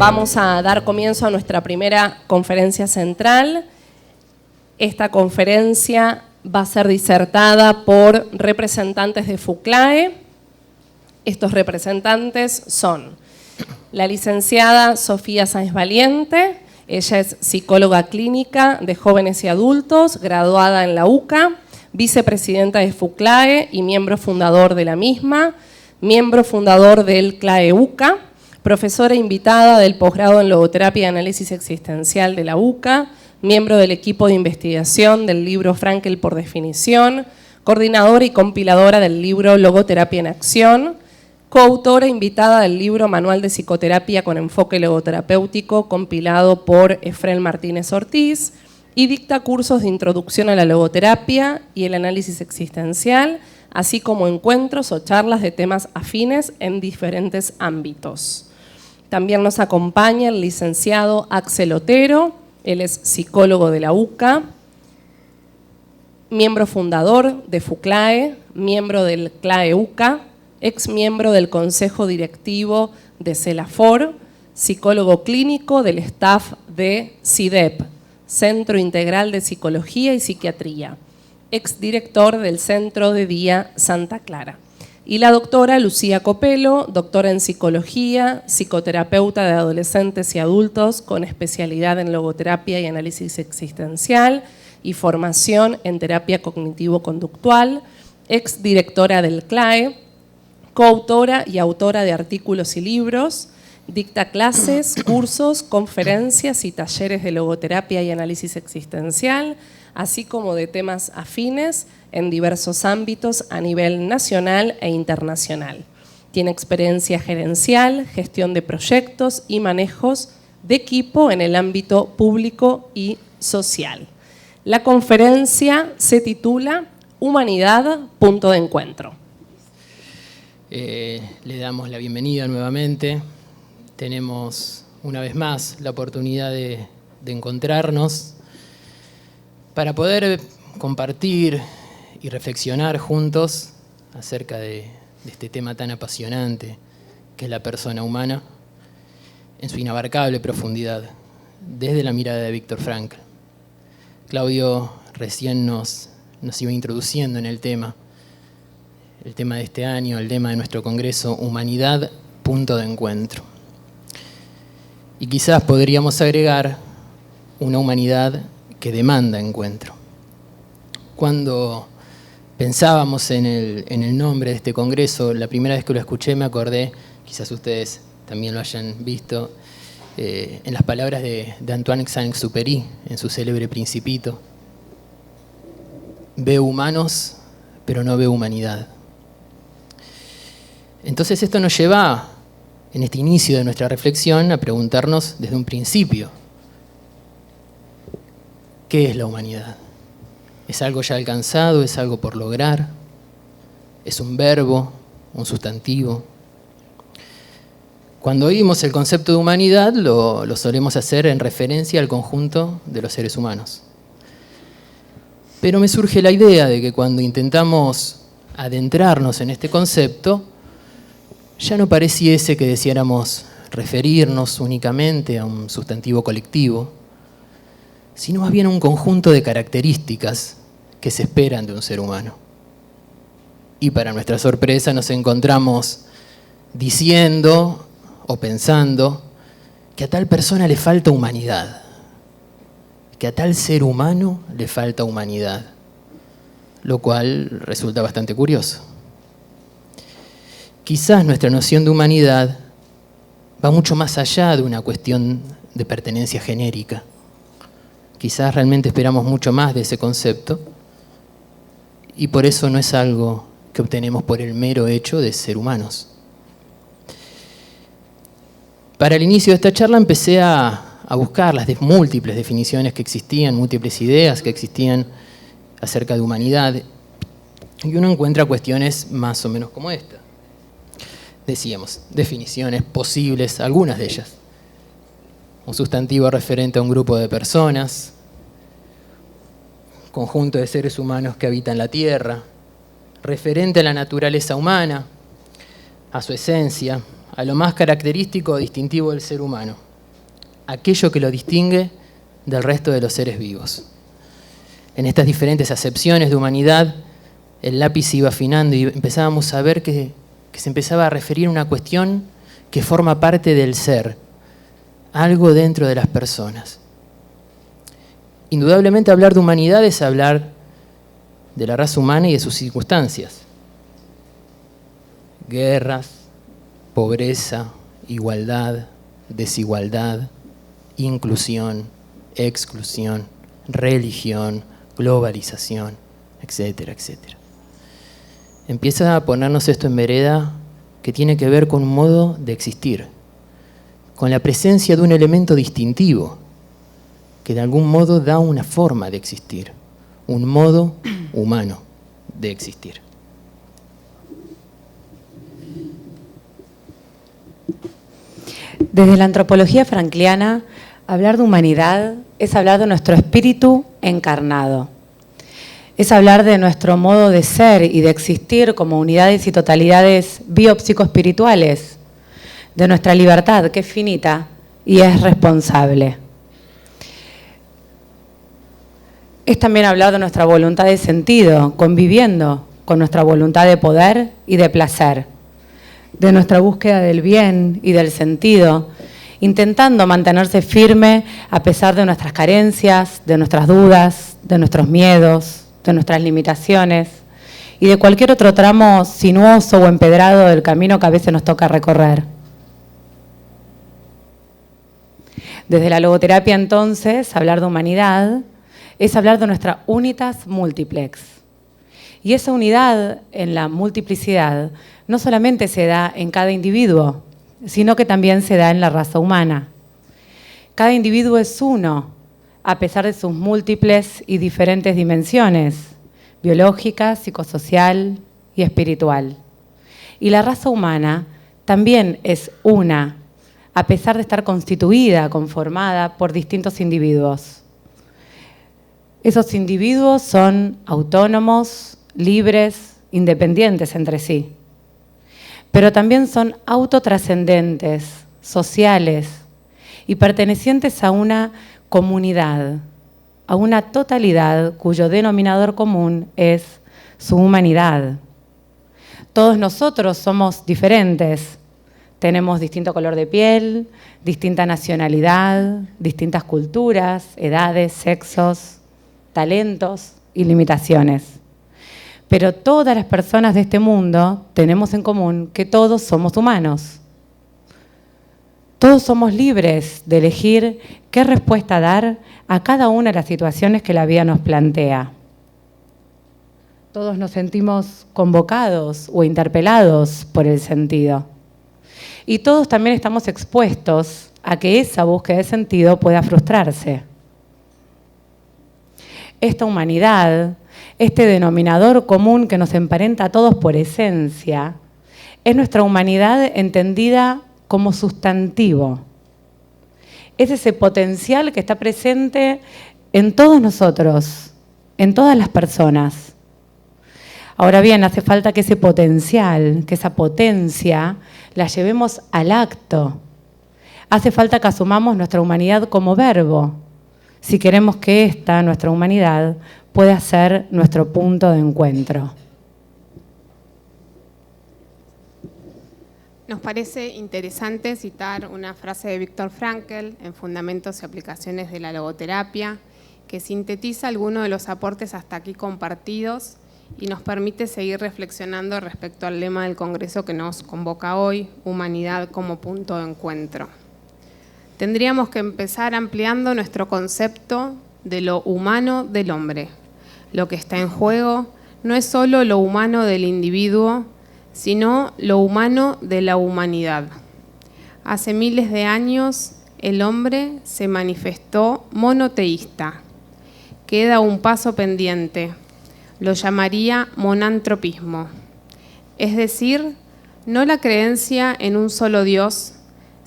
vamos a dar comienzo a nuestra primera conferencia central. Esta conferencia va a ser disertada por representantes de FUCLAE. Estos representantes son la licenciada Sofía Sáenz Valiente. Ella es psicóloga clínica de jóvenes y adultos, graduada en la UCA, vicepresidenta de FUCLAE y miembro fundador de la misma, miembro fundador del CLAE UCA, profesora invitada del posgrado en logoterapia y análisis existencial de la UCA, miembro del equipo de investigación del libro Frankel por definición, coordinadora y compiladora del libro Logoterapia en Acción, coautora invitada del libro Manual de Psicoterapia con enfoque logoterapéutico compilado por Efrén Martínez Ortiz y dicta cursos de introducción a la logoterapia y el análisis existencial, así como encuentros o charlas de temas afines en diferentes ámbitos. También nos acompaña el licenciado Axel Otero. Él es psicólogo de la UCA, miembro fundador de FUCLAE, miembro del CLAE UCA, ex miembro del Consejo Directivo de CELAFOR, psicólogo clínico del staff de CIDEP, Centro Integral de Psicología y Psiquiatría, exdirector del Centro de Día Santa Clara. Y la doctora Lucía Copelo, doctora en Psicología, psicoterapeuta de adolescentes y adultos con especialidad en logoterapia y análisis existencial y formación en terapia cognitivo-conductual, exdirectora del CLAE, coautora y autora de artículos y libros, dicta clases, cursos, conferencias y talleres de logoterapia y análisis existencial, así como de temas afines en diversos ámbitos a nivel nacional e internacional. Tiene experiencia gerencial, gestión de proyectos y manejos de equipo en el ámbito público y social. La conferencia se titula Humanidad, punto de encuentro. Le damos la bienvenida nuevamente. Tenemos una vez más la oportunidad de encontrarnos para poder compartir y reflexionar juntos acerca de este tema tan apasionante que es la persona humana en su inabarcable profundidad, desde la mirada de Viktor Frankl. Claudio recién nos iba introduciendo en el tema de este año, el tema de nuestro congreso, Humanidad, punto de encuentro. Y quizás podríamos agregar una humanidad que demanda encuentro. Cuando pensábamos en el nombre de este congreso, la primera vez que lo escuché me acordé, quizás ustedes también lo hayan visto, en las palabras de Antoine Saint-Exupéry, en su célebre Principito. Veo humanos, pero no veo humanidad. Entonces esto nos lleva, en este inicio de nuestra reflexión, a preguntarnos desde un principio, ¿qué es la humanidad? ¿Es algo ya alcanzado? ¿Es algo por lograr? ¿Es un verbo? ¿Un sustantivo? Cuando oímos el concepto de humanidad, lo solemos hacer en referencia al conjunto de los seres humanos. Pero me surge la idea de que cuando intentamos adentrarnos en este concepto, ya no pareciese que deseáramos referirnos únicamente a un sustantivo colectivo, sino más bien a un conjunto de características que se esperan de un ser humano. Y para nuestra sorpresa nos encontramos diciendo o pensando que a tal persona le falta humanidad, que a tal ser humano le falta humanidad, lo cual resulta bastante curioso. Quizás nuestra noción de humanidad va mucho más allá de una cuestión de pertenencia genérica. Quizás realmente esperamos mucho más de ese concepto y por eso no es algo que obtenemos por el mero hecho de ser humanos. Para el inicio de esta charla empecé a buscar las múltiples definiciones que existían, múltiples ideas que existían acerca de humanidad y uno encuentra cuestiones más o menos como esta. Decíamos, definiciones posibles, algunas de ellas. Un sustantivo referente a un grupo de personas, conjunto de seres humanos que habitan la Tierra, referente a la naturaleza humana, a su esencia, a lo más característico o distintivo del ser humano. aquello que lo distingue del resto de los seres vivos. En estas diferentes acepciones de humanidad, el lápiz se iba afinando y empezábamos a ver que se empezaba a referir a una cuestión que forma parte del ser, algo dentro de las personas. Indudablemente hablar de humanidad es hablar de la raza humana y de sus circunstancias. Guerras, pobreza, igualdad, desigualdad, inclusión, exclusión, religión, globalización, etcétera, etcétera. Empieza a ponernos esto en vereda que tiene que ver con un modo de existir, con la presencia de un elemento distintivo que de algún modo da una forma de existir, un modo humano de existir. Desde la antropología frankliana, hablar de humanidad es hablar de nuestro espíritu encarnado. Es hablar de nuestro modo de ser y de existir como unidades y totalidades biopsicoespirituales, de nuestra libertad, que es finita y es responsable. Es también hablar de nuestra voluntad de sentido, conviviendo con nuestra voluntad de poder y de placer, de nuestra búsqueda del bien y del sentido, intentando mantenerse firme a pesar de nuestras carencias, de nuestras dudas, de nuestros miedos, de nuestras limitaciones y de cualquier otro tramo sinuoso o empedrado del camino que a veces nos toca recorrer. Desde la logoterapia, entonces, hablar de humanidad es hablar de nuestra unitas multiplex. Y esa unidad en la multiplicidad no solamente se da en cada individuo, sino que también se da en la raza humana. Cada individuo es uno, a pesar de sus múltiples y diferentes dimensiones, biológica, psicosocial y espiritual. Y la raza humana también es una, a pesar de estar constituida, conformada por distintos individuos. Esos individuos son autónomos, libres, independientes entre sí, pero también son autotrascendentes, sociales y pertenecientes a una comunidad, a una totalidad cuyo denominador común es su humanidad. Todos nosotros somos diferentes, tenemos distinto color de piel, distinta nacionalidad, distintas culturas, edades, sexos, talentos y limitaciones. Pero todas las personas de este mundo tenemos en común que todos somos humanos. Todos somos libres de elegir qué respuesta dar a cada una de las situaciones que la vida nos plantea. Todos nos sentimos convocados o interpelados por el sentido. Y todos también estamos expuestos a que esa búsqueda de sentido pueda frustrarse. Esta humanidad, este denominador común que nos emparenta a todos por esencia, es nuestra humanidad entendida como sustantivo. Es ese potencial que está presente en todos nosotros, en todas las personas. Ahora bien, hace falta que ese potencial, que esa potencia, la llevemos al acto. Hace falta que asumamos nuestra humanidad como verbo, si queremos que esta, nuestra humanidad, pueda ser nuestro punto de encuentro. Nos parece interesante citar una frase de Viktor Frankl en Fundamentos y Aplicaciones de la Logoterapia, que sintetiza algunos de los aportes hasta aquí compartidos y nos permite seguir reflexionando respecto al lema del Congreso que nos convoca hoy, Humanidad como punto de encuentro. Tendríamos que empezar ampliando nuestro concepto de lo humano del hombre. Lo que está en juego no es solo lo humano del individuo, sino lo humano de la humanidad. Hace miles de años el hombre se manifestó monoteísta. Queda un paso pendiente, lo llamaría monantropismo, es decir, no la creencia en un solo Dios,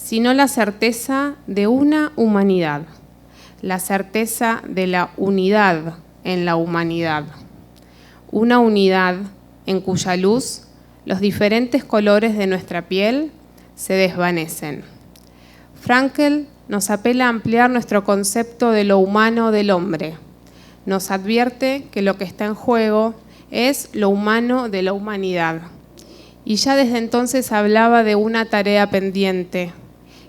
sino la certeza de una humanidad, la certeza de la unidad en la humanidad, una unidad en cuya luz los diferentes colores de nuestra piel se desvanecen. Frankl nos apela a ampliar nuestro concepto de lo humano del hombre. Nos advierte que lo que está en juego es lo humano de la humanidad. Y ya desde entonces hablaba de una tarea pendiente,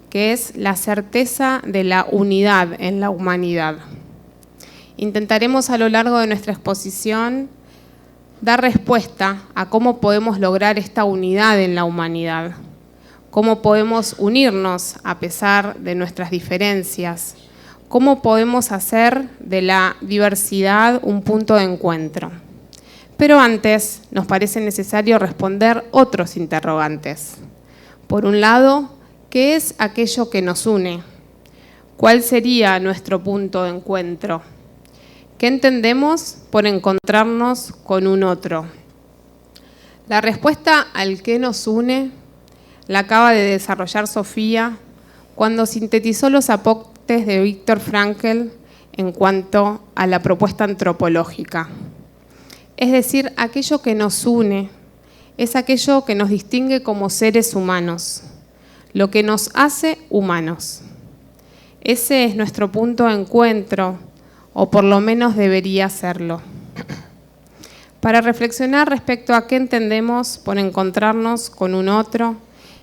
que es la certeza de la unidad en la humanidad. Intentaremos a lo largo de nuestra exposición dar respuesta a cómo podemos lograr esta unidad en la humanidad, cómo podemos unirnos a pesar de nuestras diferencias, cómo podemos hacer de la diversidad un punto de encuentro. Pero antes nos parece necesario responder otros interrogantes. Por un lado, ¿qué es aquello que nos une? ¿Cuál sería nuestro punto de encuentro? ¿Qué entendemos por encontrarnos con un otro? La respuesta al qué nos une la acaba de desarrollar Sofía cuando sintetizó los aportes de Viktor Frankl en cuanto a la propuesta antropológica. Es decir, aquello que nos une es aquello que nos distingue como seres humanos, lo que nos hace humanos. Ese es nuestro punto de encuentro, o por lo menos debería serlo. Para reflexionar respecto a qué entendemos por encontrarnos con un otro,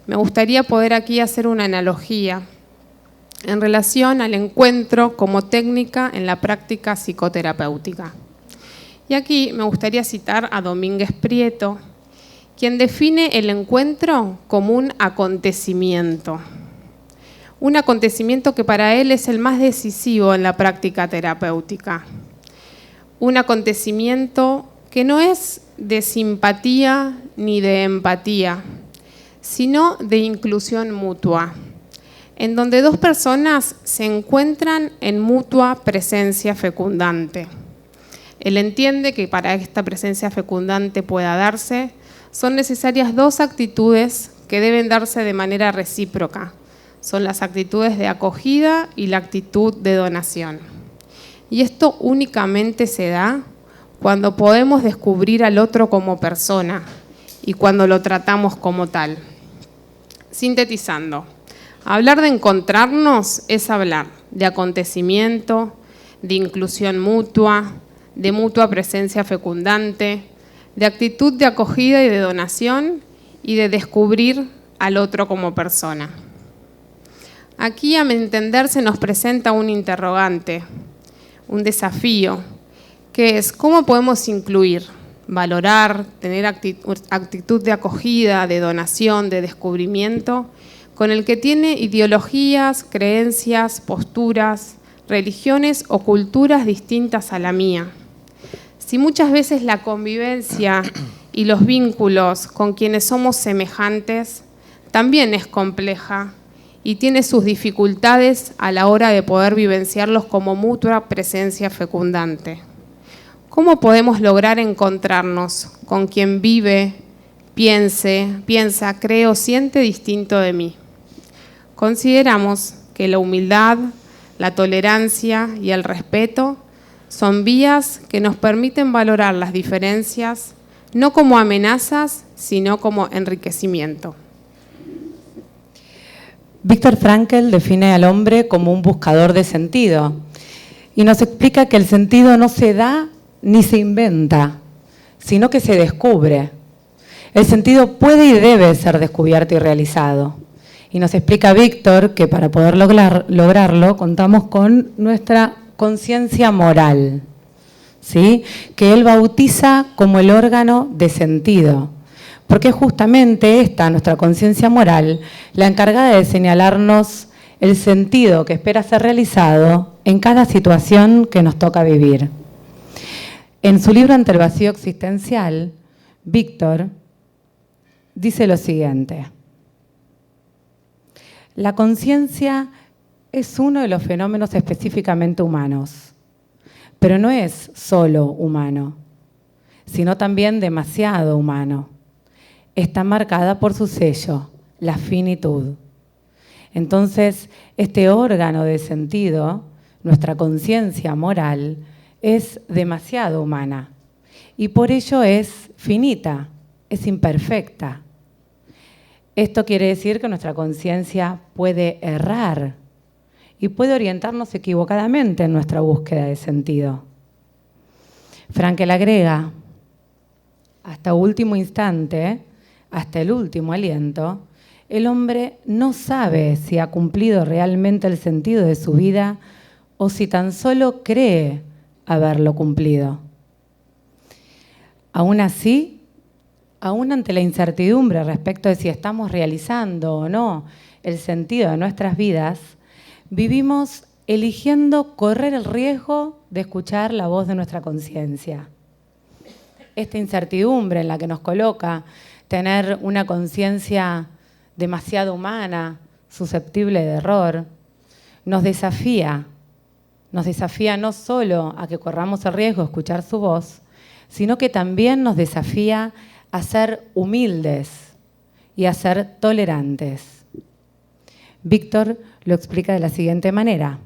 me gustaría poder aquí hacer una analogía en relación al encuentro como técnica en la práctica psicoterapéutica. Y aquí me gustaría citar a Domínguez Prieto, quien define el encuentro como un acontecimiento que para él es el más decisivo en la práctica terapéutica. Un acontecimiento que no es de simpatía ni de empatía, sino de inclusión mutua, en donde dos personas se encuentran en mutua presencia fecundante. Él entiende que para que esta presencia fecundante pueda darse, son necesarias dos actitudes que deben darse de manera recíproca. Son las actitudes de acogida y la actitud de donación. Y esto únicamente se da cuando podemos descubrir al otro como persona y cuando lo tratamos como tal. Sintetizando, hablar de encontrarnos es hablar de acontecimiento, de inclusión mutua, de mutua presencia fecundante, de actitud de acogida y de donación y de descubrir al otro como persona. Aquí, a mi entender, se nos presenta un interrogante, un desafío, que es cómo podemos incluir, valorar, tener actitud de acogida, de donación, de descubrimiento, con el que tiene ideologías, creencias, posturas, religiones o culturas distintas a la mía. Si muchas veces la convivencia y los vínculos con quienes somos semejantes también es compleja y tiene sus dificultades a la hora de poder vivenciarlos como mutua presencia fecundante. ¿Cómo podemos lograr encontrarnos con quien vive, piensa, cree o siente distinto de mí? Consideramos que la humildad, la tolerancia y el respeto son vías que nos permiten valorar las diferencias no como amenazas, sino como enriquecimiento. Viktor Frankl define al hombre como un buscador de sentido y nos explica que el sentido no se da ni se inventa, sino que se descubre. El sentido puede y debe ser descubierto y realizado. Y nos explica Viktor que para poder lograrlo contamos con nuestra conciencia moral, ¿sí? Que él bautiza como el órgano de sentido. Porque es justamente esta, nuestra conciencia moral, la encargada de señalarnos el sentido que espera ser realizado en cada situación que nos toca vivir. En su libro Ante el vacío existencial, Viktor dice lo siguiente: la conciencia es uno de los fenómenos específicamente humanos, pero no es solo humano, sino también demasiado humano. Está marcada por su sello, la finitud. Entonces, este órgano de sentido, nuestra conciencia moral, es demasiado humana y por ello es finita, es imperfecta. Esto quiere decir que nuestra conciencia puede errar y puede orientarnos equivocadamente en nuestra búsqueda de sentido. Frankel agrega, hasta último instante, hasta el último aliento, el hombre no sabe si ha cumplido realmente el sentido de su vida o si tan solo cree haberlo cumplido. Aún así, aún ante la incertidumbre respecto de si estamos realizando o no el sentido de nuestras vidas, vivimos eligiendo correr el riesgo de escuchar la voz de nuestra conciencia. Esta incertidumbre en la que nos coloca tener una conciencia demasiado humana, susceptible de error, nos desafía no solo a que corramos el riesgo de escuchar su voz, sino que también nos desafía a ser humildes y a ser tolerantes. Víctor lo explica de la siguiente manera.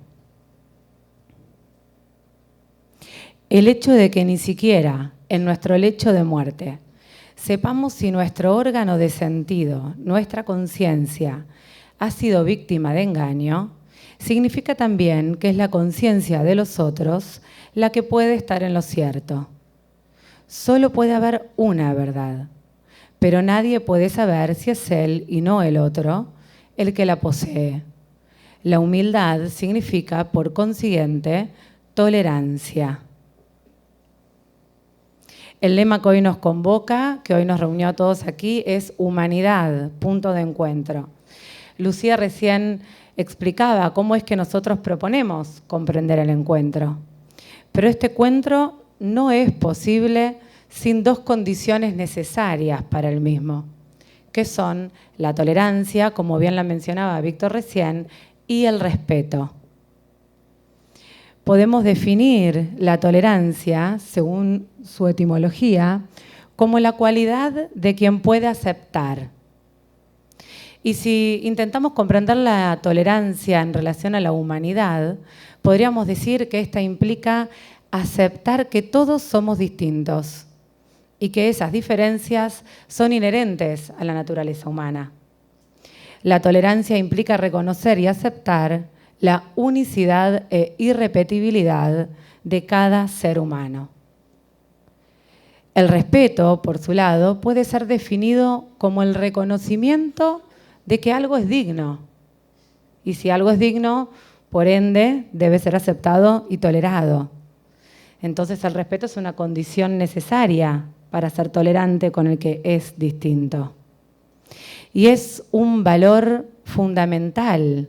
El hecho de que ni siquiera en nuestro lecho de muerte sepamos si nuestro órgano de sentido, nuestra conciencia, ha sido víctima de engaño, significa también que es la conciencia de los otros la que puede estar en lo cierto. Solo puede haber una verdad, pero nadie puede saber si es él y no el otro el que la posee. La humildad significa, por consiguiente, tolerancia. El lema que hoy nos convoca, que hoy nos reunió a todos aquí, es humanidad, punto de encuentro. Lucía recién explicaba cómo es que nosotros proponemos comprender el encuentro. Pero este encuentro no es posible sin dos condiciones necesarias para el mismo, que son la tolerancia, como bien la mencionaba Víctor recién, y el respeto. Podemos definir la tolerancia, según su etimología, como la cualidad de quien puede aceptar. Y si intentamos comprender la tolerancia en relación a la humanidad, podríamos decir que esta implica aceptar que todos somos distintos y que esas diferencias son inherentes a la naturaleza humana. La tolerancia implica reconocer y aceptar la unicidad e irrepetibilidad de cada ser humano. El respeto, por su lado, puede ser definido como el reconocimiento de que algo es digno. Y si algo es digno, por ende, debe ser aceptado y tolerado. Entonces, el respeto es una condición necesaria para ser tolerante con el que es distinto. Y es un valor fundamental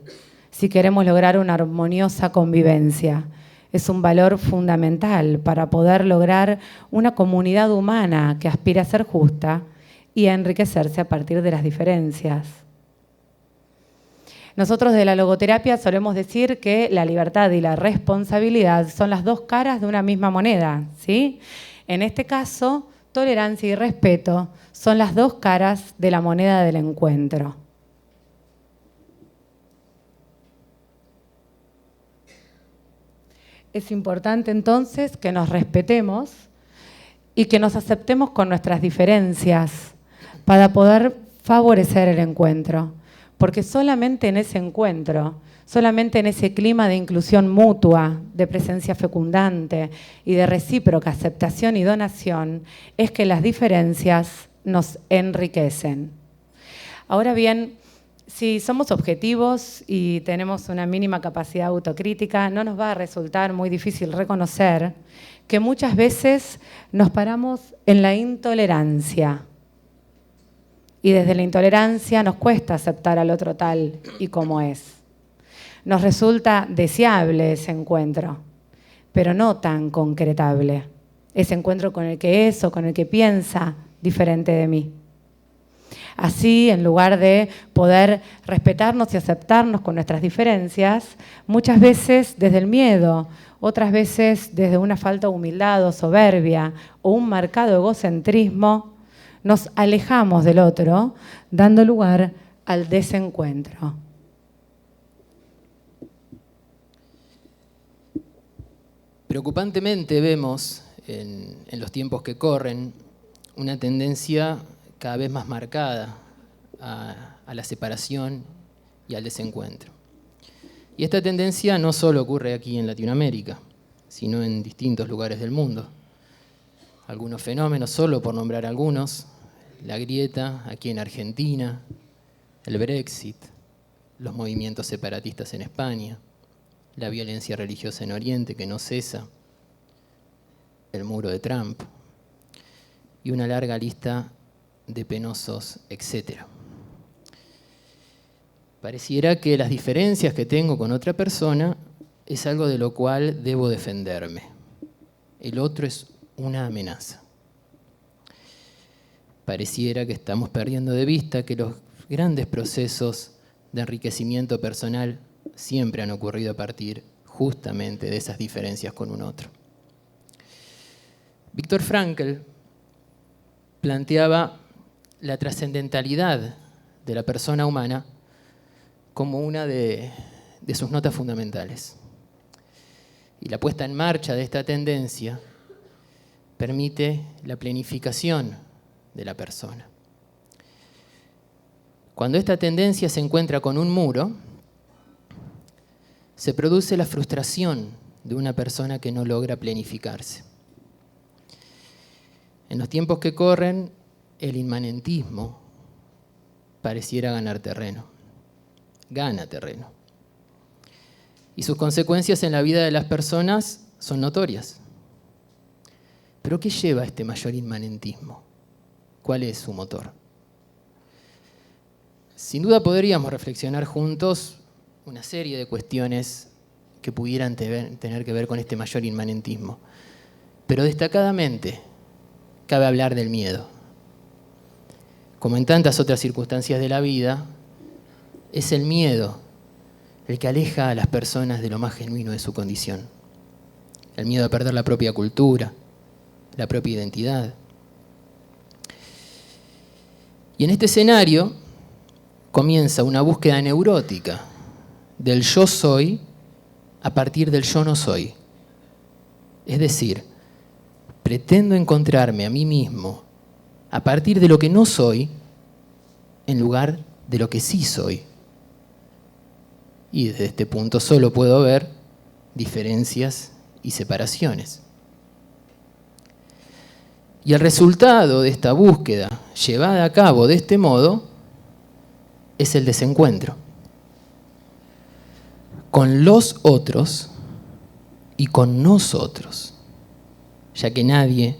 si queremos lograr una armoniosa convivencia. Es un valor fundamental para poder lograr una comunidad humana que aspira a ser justa y a enriquecerse a partir de las diferencias. Nosotros de la logoterapia solemos decir que la libertad y la responsabilidad son las dos caras de una misma moneda, ¿sí? En este caso, tolerancia y respeto son las dos caras de la moneda del encuentro. Es importante entonces que nos respetemos y que nos aceptemos con nuestras diferencias para poder favorecer el encuentro. Porque solamente en ese encuentro, solamente en ese clima de inclusión mutua, de presencia fecundante y de recíproca aceptación y donación, es que las diferencias nos enriquecen. Ahora bien, si somos objetivos y tenemos una mínima capacidad autocrítica, no nos va a resultar muy difícil reconocer que muchas veces nos paramos en la intolerancia. Y desde la intolerancia nos cuesta aceptar al otro tal y como es. Nos resulta deseable ese encuentro, pero no tan concretable. Ese encuentro con el que es o con el que piensa diferente de mí. Así, en lugar de poder respetarnos y aceptarnos con nuestras diferencias, muchas veces desde el miedo, otras veces desde una falta de humildad o soberbia o un marcado egocentrismo, nos alejamos del otro, dando lugar al desencuentro. Preocupantemente vemos en los tiempos que corren una tendencia cada vez más marcada a la separación y al desencuentro. Y esta tendencia no solo ocurre aquí en Latinoamérica, sino en distintos lugares del mundo. Algunos fenómenos, solo por nombrar algunos, la grieta aquí en Argentina, el Brexit, los movimientos separatistas en España, la violencia religiosa en Oriente que no cesa, el muro de Trump y una larga lista de penosos etcétera. Pareciera que las diferencias que tengo con otra persona es algo de lo cual debo defenderme. El otro es una amenaza. Pareciera que estamos perdiendo de vista que los grandes procesos de enriquecimiento personal siempre han ocurrido a partir justamente de esas diferencias con un otro. Viktor Frankl planteaba la trascendentalidad de la persona humana como una de sus notas fundamentales. Y la puesta en marcha de esta tendencia permite la planificación de la persona. Cuando esta tendencia se encuentra con un muro, se produce la frustración de una persona que no logra planificarse. En los tiempos que corren, el inmanentismo pareciera ganar terreno. Gana terreno. Y sus consecuencias en la vida de las personas son notorias. ¿Pero qué lleva a este mayor inmanentismo? ¿Cuál es su motor? Sin duda podríamos reflexionar juntos una serie de cuestiones que pudieran tener que ver con este mayor inmanentismo. Pero destacadamente cabe hablar del miedo. Como en tantas otras circunstancias de la vida, es el miedo el que aleja a las personas de lo más genuino de su condición. El miedo a perder la propia cultura, la propia identidad. Y en este escenario comienza una búsqueda neurótica del yo soy a partir del yo no soy. Es decir, pretendo encontrarme a mí mismo a partir de lo que no soy en lugar de lo que sí soy. Y desde este punto solo puedo ver diferencias y separaciones. Y el resultado de esta búsqueda llevada a cabo de este modo es el desencuentro con los otros y con nosotros, ya que nadie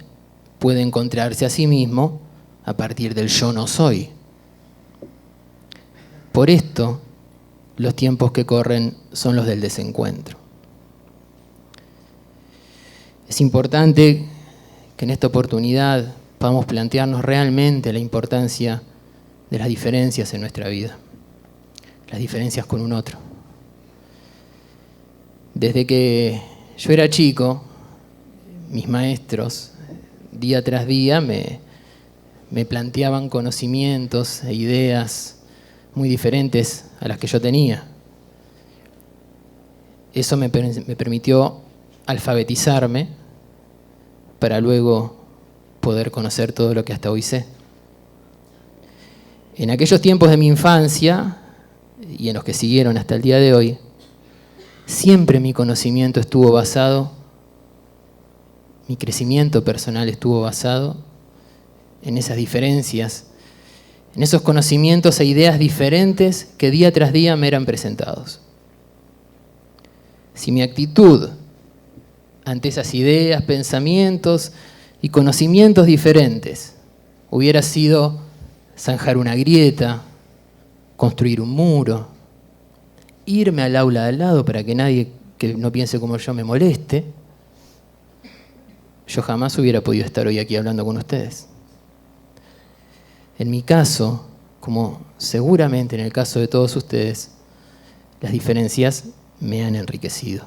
puede encontrarse a sí mismo a partir del yo no soy. Por esto, los tiempos que corren son los del desencuentro. Es importante que en esta oportunidad podamos plantearnos realmente la importancia de las diferencias en nuestra vida, las diferencias con un otro. Desde que yo era chico, mis maestros, día tras día, me planteaban conocimientos e ideas muy diferentes a las que yo tenía. Eso me permitió alfabetizarme para luego poder conocer todo lo que hasta hoy sé. En aquellos tiempos de mi infancia y en los que siguieron hasta el día de hoy, siempre mi conocimiento estuvo basado, mi crecimiento personal estuvo basado en esas diferencias, en esos conocimientos e ideas diferentes que día tras día me eran presentados. Si mi actitud ante esas ideas, pensamientos y conocimientos diferentes hubiera sido zanjar una grieta, construir un muro, irme al aula de al lado para que nadie que no piense como yo me moleste, yo jamás hubiera podido estar hoy aquí hablando con ustedes. En mi caso, como seguramente en el caso de todos ustedes, las diferencias me han enriquecido.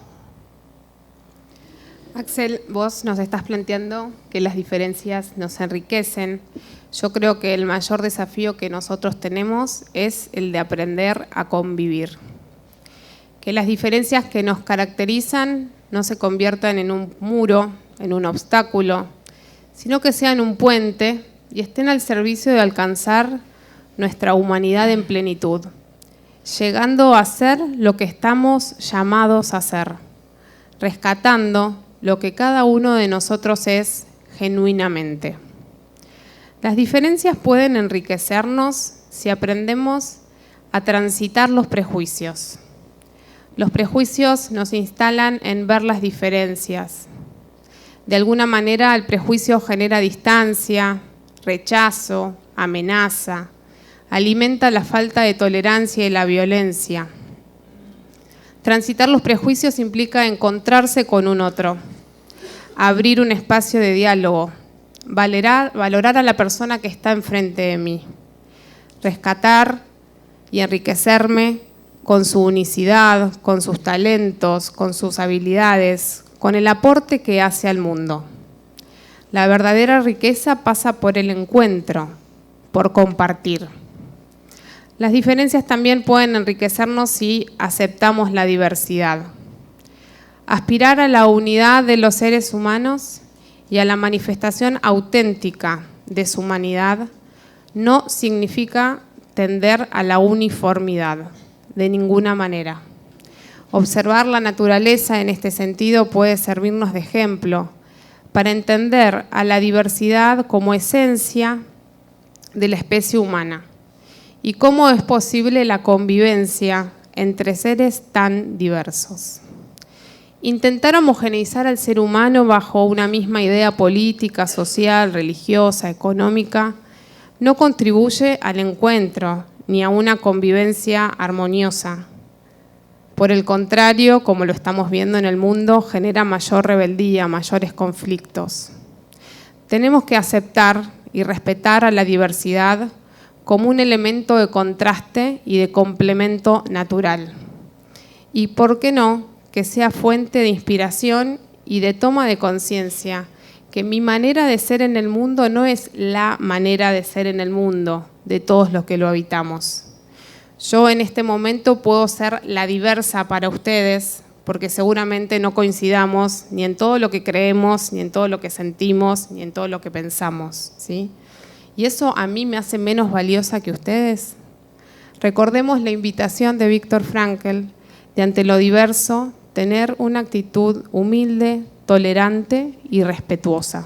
Axel, vos nos estás planteando que las diferencias nos enriquecen. Yo creo que el mayor desafío que nosotros tenemos es el de aprender a convivir. Que las diferencias que nos caracterizan no se conviertan en un muro, en un obstáculo, sino que sean un puente y estén al servicio de alcanzar nuestra humanidad en plenitud, llegando a ser lo que estamos llamados a ser, rescatando lo que cada uno de nosotros es genuinamente. Las diferencias pueden enriquecernos si aprendemos a transitar los prejuicios. Los prejuicios nos instalan en ver las diferencias. De alguna manera, el prejuicio genera distancia, rechazo, amenaza, alimenta la falta de tolerancia y la violencia. Transitar los prejuicios implica encontrarse con un otro, abrir un espacio de diálogo, valorar a la persona que está enfrente de mí, rescatar y enriquecerme con su unicidad, con sus talentos, con sus habilidades, con el aporte que hace al mundo. La verdadera riqueza pasa por el encuentro, por compartir. Las diferencias también pueden enriquecernos si aceptamos la diversidad. Aspirar a la unidad de los seres humanos y a la manifestación auténtica de su humanidad no significa tender a la uniformidad, de ninguna manera. Observar la naturaleza en este sentido puede servirnos de ejemplo para entender a la diversidad como esencia de la especie humana y cómo es posible la convivencia entre seres tan diversos. Intentar homogeneizar al ser humano bajo una misma idea política, social, religiosa, económica, no contribuye al encuentro ni a una convivencia armoniosa. Por el contrario, como lo estamos viendo en el mundo, genera mayor rebeldía, mayores conflictos. Tenemos que aceptar y respetar a la diversidad como un elemento de contraste y de complemento natural. Y, ¿por qué no?, que sea fuente de inspiración y de toma de conciencia, que mi manera de ser en el mundo no es la manera de ser en el mundo de todos los que lo habitamos. Yo en este momento puedo ser la diversa para ustedes, porque seguramente no coincidamos ni en todo lo que creemos, ni en todo lo que sentimos, ni en todo lo que pensamos, ¿sí? ¿Y eso a mí me hace menos valiosa que ustedes? Recordemos la invitación de Viktor Frankl de ante lo diverso tener una actitud humilde, tolerante y respetuosa.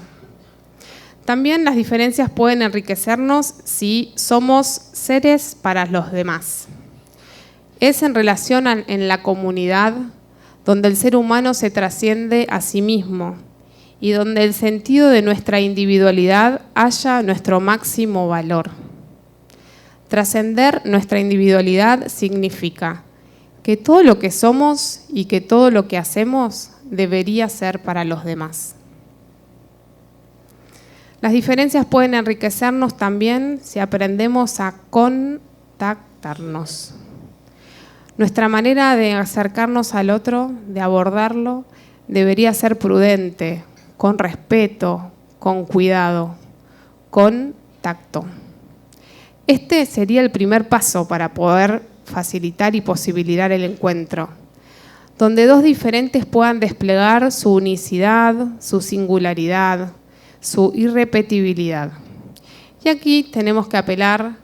También las diferencias pueden enriquecernos si somos seres para los demás. Es en relación en la comunidad donde el ser humano se trasciende a sí mismo y donde el sentido de nuestra individualidad halla nuestro máximo valor. Trascender nuestra individualidad significa que todo lo que somos y que todo lo que hacemos debería ser para los demás. Las diferencias pueden enriquecernos también si aprendemos a contactarnos. Nuestra manera de acercarnos al otro, de abordarlo, debería ser prudente, con respeto, con cuidado, con tacto. Este sería el primer paso para poder facilitar y posibilitar el encuentro, donde dos diferentes puedan desplegar su unicidad, su singularidad, su irrepetibilidad. Y aquí tenemos que apelar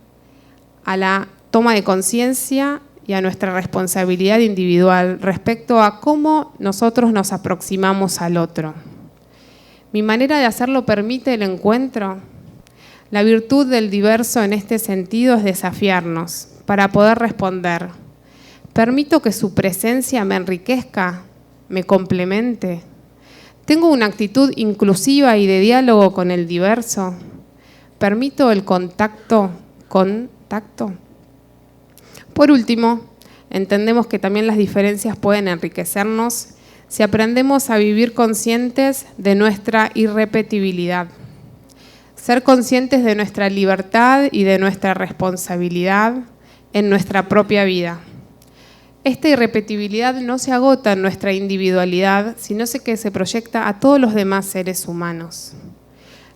a la toma de conciencia y a nuestra responsabilidad individual respecto a cómo nosotros nos aproximamos al otro. ¿Mi manera de hacerlo permite el encuentro? La virtud del diverso en este sentido es desafiarnos para poder responder. ¿Permito que su presencia me enriquezca, me complemente? ¿Tengo una actitud inclusiva y de diálogo con el diverso? ¿Permito el contacto con tacto? Por último, entendemos que también las diferencias pueden enriquecernos si aprendemos a vivir conscientes de nuestra irrepetibilidad. Ser conscientes de nuestra libertad y de nuestra responsabilidad en nuestra propia vida. Esta irrepetibilidad no se agota en nuestra individualidad, sino que se proyecta a todos los demás seres humanos.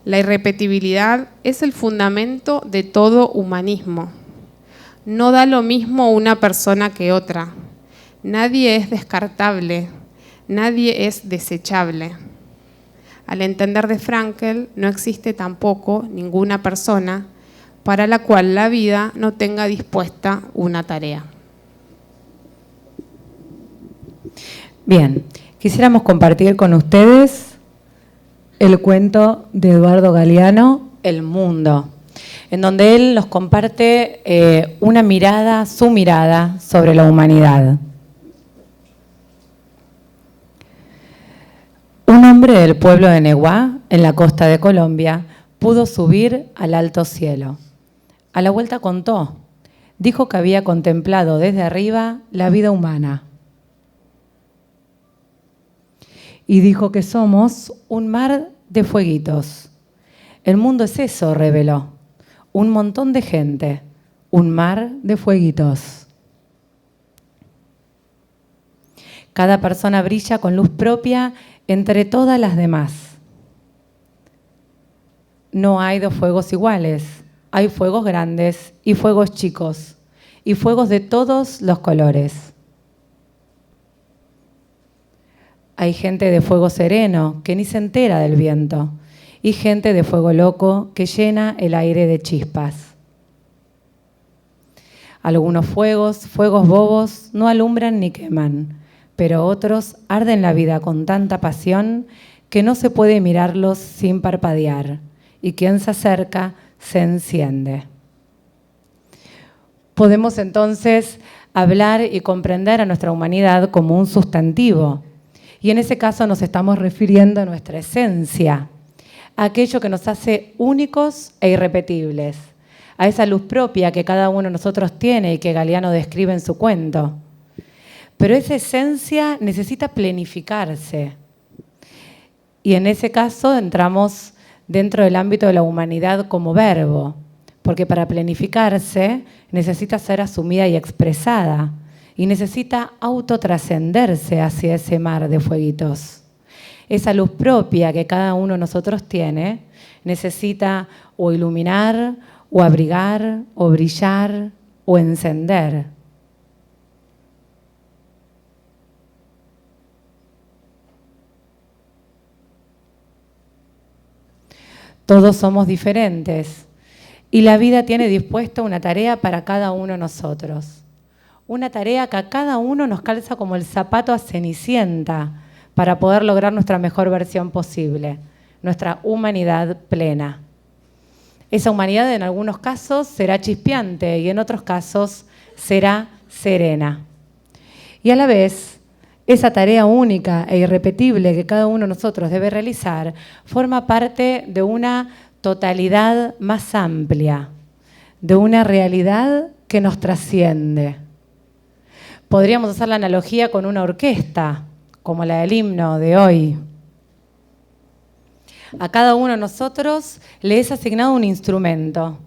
La irrepetibilidad es el fundamento de todo humanismo. No da lo mismo una persona que otra. Nadie es descartable, nadie es desechable. Al entender de Frankl, no existe tampoco ninguna persona para la cual la vida no tenga dispuesta una tarea. Bien, quisiéramos compartir con ustedes el cuento de Eduardo Galeano, El Mundo, en donde él nos comparte una mirada, su mirada sobre la humanidad. Un hombre del pueblo de Neguá, en la costa de Colombia, pudo subir al alto cielo. A la vuelta contó, dijo que había contemplado desde arriba la vida humana. Y dijo que somos un mar de fueguitos. El mundo es eso, reveló. Un montón de gente, un mar de fueguitos. Cada persona brilla con luz propia entre todas las demás. No hay dos fuegos iguales. Hay fuegos grandes y fuegos chicos, y fuegos de todos los colores. Hay gente de fuego sereno que ni se entera del viento, y gente de fuego loco que llena el aire de chispas. Algunos fuegos bobos, no alumbran ni queman, pero otros arden la vida con tanta pasión que no se puede mirarlos sin parpadear, y quien se acerca se enciende. Podemos entonces hablar y comprender a nuestra humanidad como un sustantivo, y en ese caso nos estamos refiriendo a nuestra esencia, a aquello que nos hace únicos e irrepetibles, a esa luz propia que cada uno de nosotros tiene y que Galeano describe en su cuento. Pero esa esencia necesita plenificarse, y en ese caso entramos dentro del ámbito de la humanidad como verbo, porque para plenificarse necesita ser asumida y expresada, y necesita autotrascenderse hacia ese mar de fueguitos. Esa luz propia que cada uno de nosotros tiene necesita o iluminar, o abrigar, o brillar, o encender. Todos somos diferentes y la vida tiene dispuesta una tarea para cada uno de nosotros. Una tarea que a cada uno nos calza como el zapato a Cenicienta para poder lograr nuestra mejor versión posible, nuestra humanidad plena. Esa humanidad en algunos casos será chispeante y en otros casos será serena. Y a la vez, esa tarea única e irrepetible que cada uno de nosotros debe realizar forma parte de una totalidad más amplia, de una realidad que nos trasciende. Podríamos hacer la analogía con una orquesta, como la del himno de hoy. A cada uno de nosotros le es asignado un instrumento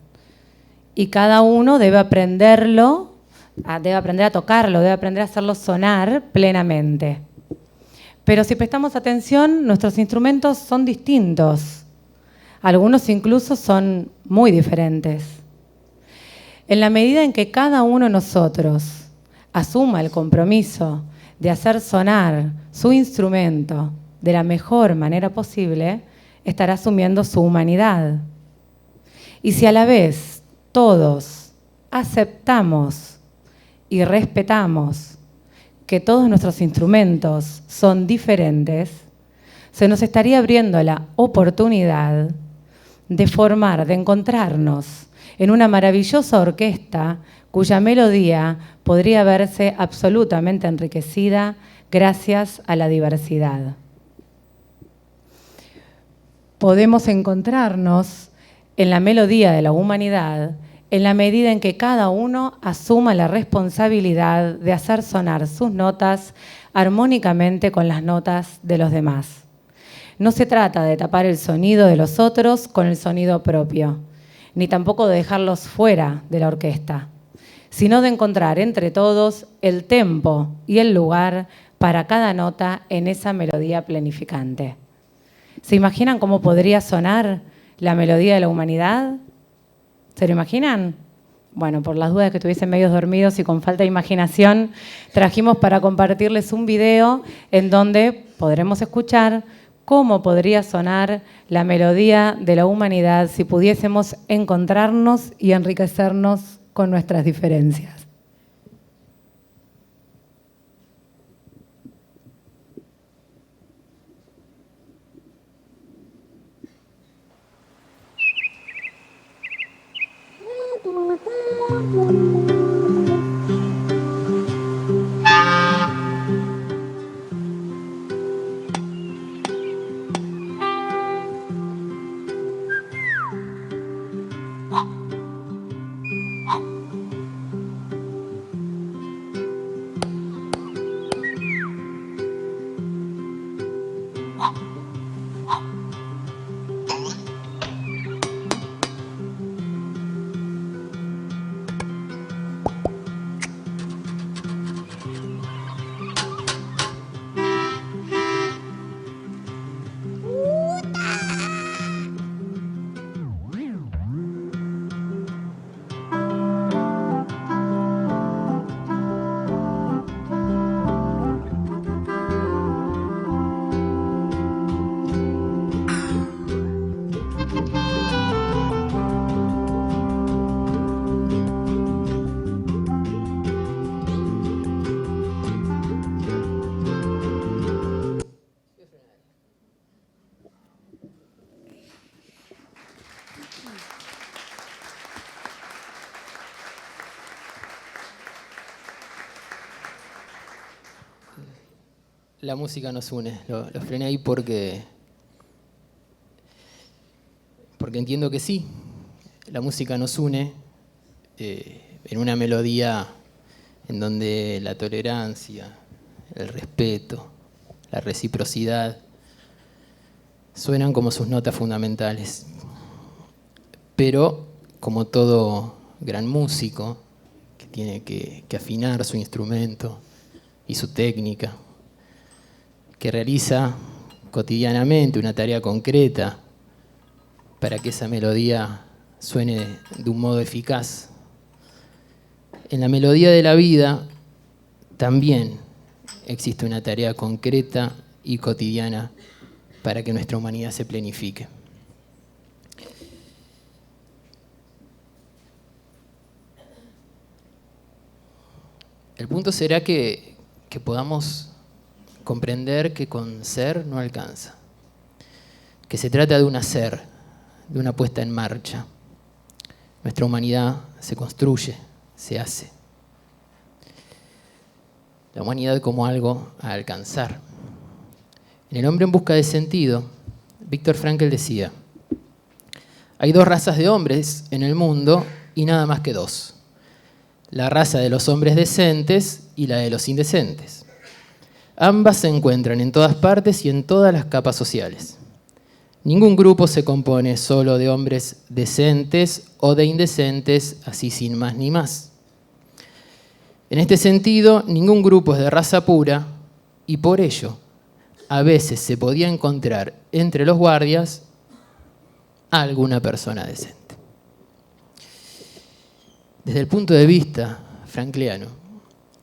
y cada uno debe aprenderlo, debe aprender a tocarlo, debe aprender a hacerlo sonar plenamente. Pero si prestamos atención, nuestros instrumentos son distintos. Algunos incluso son muy diferentes. En la medida en que cada uno de nosotros asuma el compromiso de hacer sonar su instrumento de la mejor manera posible, estará asumiendo su humanidad. Y si a la vez todos aceptamos y respetamos que todos nuestros instrumentos son diferentes, se nos estaría abriendo la oportunidad de formar, de encontrarnos en una maravillosa orquesta cuya melodía podría verse absolutamente enriquecida gracias a la diversidad. Podemos encontrarnos en la melodía de la humanidad en la medida en que cada uno asuma la responsabilidad de hacer sonar sus notas armónicamente con las notas de los demás. No se trata de tapar el sonido de los otros con el sonido propio, ni tampoco de dejarlos fuera de la orquesta, sino de encontrar entre todos el tempo y el lugar para cada nota en esa melodía planificante. ¿Se imaginan cómo podría sonar la melodía de la humanidad? ¿Se lo imaginan? Bueno, por las dudas que estuviesen medios dormidos y con falta de imaginación, trajimos para compartirles un video en donde podremos escuchar ¿cómo podría sonar la melodía de la humanidad si pudiésemos encontrarnos y enriquecernos con nuestras diferencias? La música nos une, lo frené ahí porque entiendo que sí, la música nos une en una melodía en donde la tolerancia, el respeto, la reciprocidad suenan como sus notas fundamentales. Pero, como todo gran músico, que tiene que afinar su instrumento y su técnica, que realiza cotidianamente una tarea concreta para que esa melodía suene de un modo eficaz. En la melodía de la vida también existe una tarea concreta y cotidiana para que nuestra humanidad se plenifique. El punto será que podamos comprender que con ser no alcanza, que se trata de un hacer, de una puesta en marcha. Nuestra humanidad se construye, se hace. La humanidad como algo a alcanzar. En El hombre en busca de sentido, Viktor Frankl decía: hay dos razas de hombres en el mundo y nada más que dos. La raza de los hombres decentes y la de los indecentes. Ambas se encuentran en todas partes y en todas las capas sociales. Ningún grupo se compone solo de hombres decentes o de indecentes, así sin más ni más. En este sentido, ningún grupo es de raza pura y por ello, a veces se podía encontrar entre los guardias a alguna persona decente. Desde el punto de vista frankliano,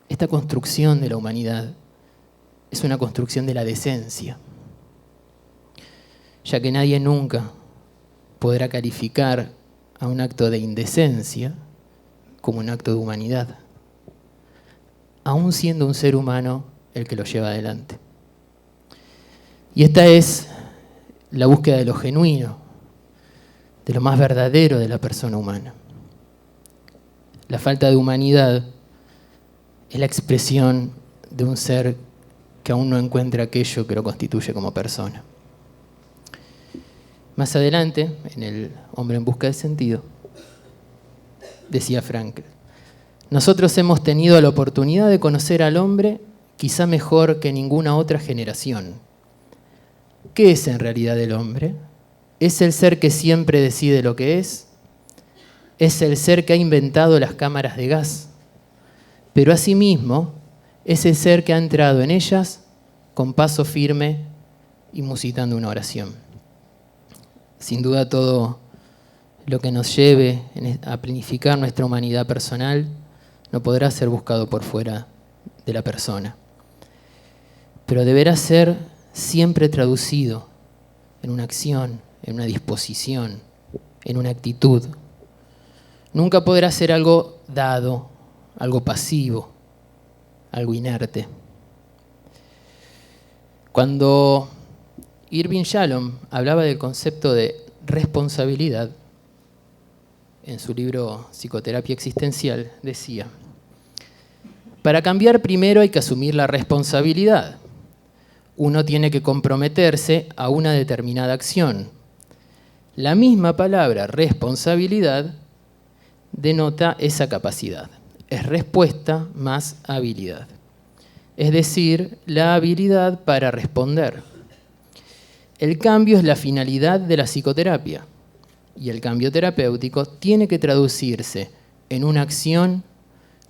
esta construcción de la humanidad es una construcción de la decencia, ya que nadie nunca podrá calificar a un acto de indecencia como un acto de humanidad, aun siendo un ser humano el que lo lleva adelante. Y esta es la búsqueda de lo genuino, de lo más verdadero de la persona humana. La falta de humanidad es la expresión de un ser que aún no encuentra aquello que lo constituye como persona. Más adelante, en El hombre en busca de sentido, decía Frankl: nosotros hemos tenido la oportunidad de conocer al hombre quizá mejor que ninguna otra generación. ¿Qué es en realidad el hombre? ¿Es el ser que siempre decide lo que es? ¿Es el ser que ha inventado las cámaras de gas? Pero asimismo, es el ser que ha entrado en ellas con paso firme y musitando una oración. Sin duda, todo lo que nos lleve a planificar nuestra humanidad personal no podrá ser buscado por fuera de la persona, pero deberá ser siempre traducido en una acción, en una disposición, en una actitud. Nunca podrá ser algo dado, algo pasivo, algo inerte. Cuando Irving Yalom hablaba del concepto de responsabilidad, en su libro Psicoterapia Existencial, decía: para cambiar primero hay que asumir la responsabilidad. Uno tiene que comprometerse a una determinada acción. La misma palabra responsabilidad denota esa capacidad. Es respuesta más habilidad. Es decir, la habilidad para responder. El cambio es la finalidad de la psicoterapia y el cambio terapéutico tiene que traducirse en una acción,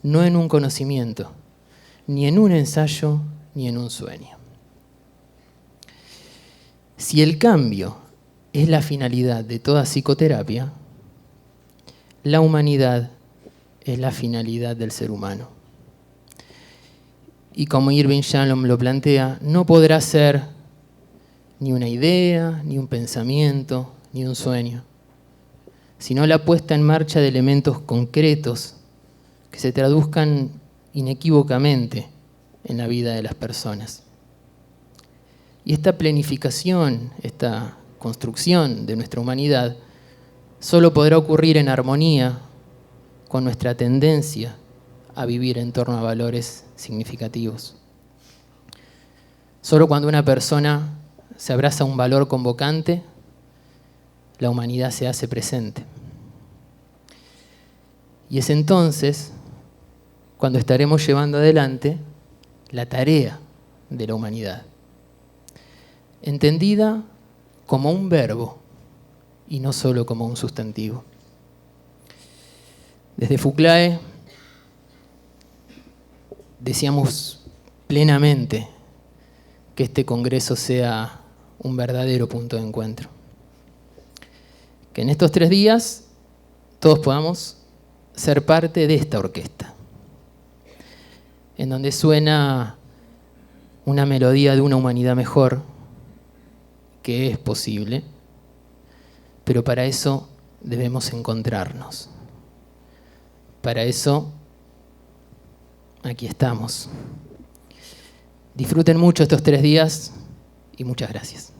no en un conocimiento, ni en un ensayo, ni en un sueño. Si el cambio es la finalidad de toda psicoterapia, la humanidad es la finalidad del ser humano. Y como Irving Yalom lo plantea, no podrá ser ni una idea, ni un pensamiento, ni un sueño, sino la puesta en marcha de elementos concretos que se traduzcan inequívocamente en la vida de las personas. Y esta planificación, esta construcción de nuestra humanidad, solo podrá ocurrir en armonía con nuestra tendencia a vivir en torno a valores significativos. Solo cuando una persona se abraza a un valor convocante, la humanidad se hace presente. Y es entonces cuando estaremos llevando adelante la tarea de la humanidad, entendida como un verbo y no solo como un sustantivo. Desde Fuclae deseamos plenamente que este congreso sea un verdadero punto de encuentro. Que en estos 3 días todos podamos ser parte de esta orquesta, en donde suena una melodía de una humanidad mejor, que es posible, pero para eso debemos encontrarnos. Para eso, aquí estamos. Disfruten mucho estos 3 días y muchas gracias.